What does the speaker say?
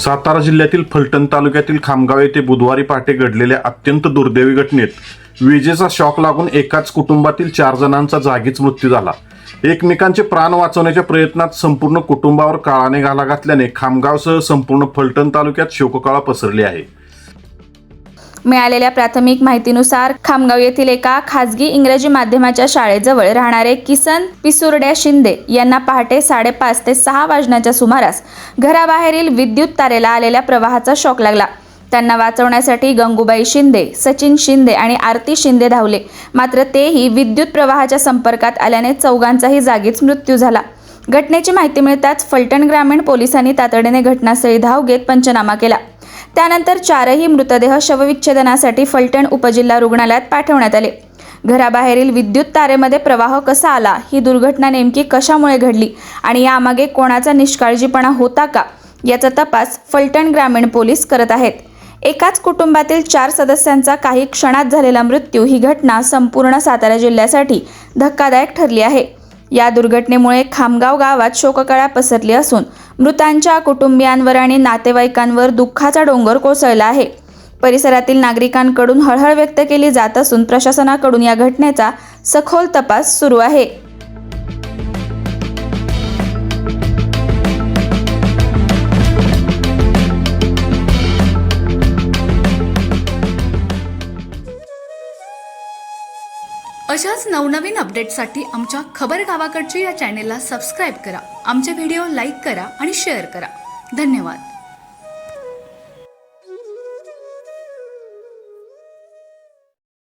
सातारा जिल्ह्यातील फलटण तालुक्यातील खामगाव येथे बुधवारी पहाटे घडलेल्या अत्यंत दुर्दैवी घटनेत विजेचा शॉक लागून एकाच कुटुंबातील 4 जणांचा जागीच मृत्यू झाला। एकमेकांचे प्राण वाचवण्याच्या प्रयत्नात संपूर्ण कुटुंबावर काळाने घाला घातल्याने खामगावसह संपूर्ण फलटण तालुक्यात शोककळा पसरली आहे। मिळालेल्या प्राथमिक माहितीनुसार खामगाव येथील एका खाजगी इंग्रजी माध्यमाच्या शाळेजवळ राहणारे किसन पिसुर्ड्या शिंदे यांना पहाटे 5:30 ते 6 वाजण्याच्या सुमारास घराबाहेरील विद्युत तारेला आलेल्या प्रवाहाचा शॉक लागला। त्यांना वाचवण्यासाठी गंगूबाई शिंदे, सचिन शिंदे आणि आरती शिंदे धावले, मात्र तेही विद्युत प्रवाहाच्या संपर्कात आल्याने चौघांचाही जागीच मृत्यू झाला। घटनेची माहिती मिळताच फलटण ग्रामीण पोलिसांनी तातडीने घटनास्थळी धाव घेत पंचनामा केला। त्यानंतर 4ही मृतदेह शवविच्छेदनासाठी फलटण उपजिल्हा रुग्णालयात पाठवण्यात आले। घराबाहेरील विद्युत तारेमध्ये प्रवाह कसा आला, ही दुर्घटना नेमकी कशामुळे घडली आणि यामागे कोणाचा निष्काळजीपणा होता का, याचा तपास फलटण ग्रामीण पोलीस करत आहेत। एकाच कुटुंबातील 4 सदस्यांचा काही क्षणात झालेला मृत्यू ही घटना संपूर्ण सातारा जिल्ह्यासाठी धक्कादायक ठरली आहे। या दुर्घटनेमुळे खामगाव गावात शोककळा पसरली असून मृतांच्या कुटुंबियांवर आणि नातेवाईकांवर दुःखाचा डोंगर कोसळला आहे। परिसरातील नागरिकांकडून हळहळ व्यक्त केली जात असून प्रशासनाकडून या घटनेचा सखोल तपास सुरू आहे। अशाच नवनवीन अपडेट्ससाठी आमच्या खबर गावाकडची या चॅनेलला सबस्क्राईब करा, आमचे व्हिडिओ लाईक करा आणि शेअर करा। धन्यवाद।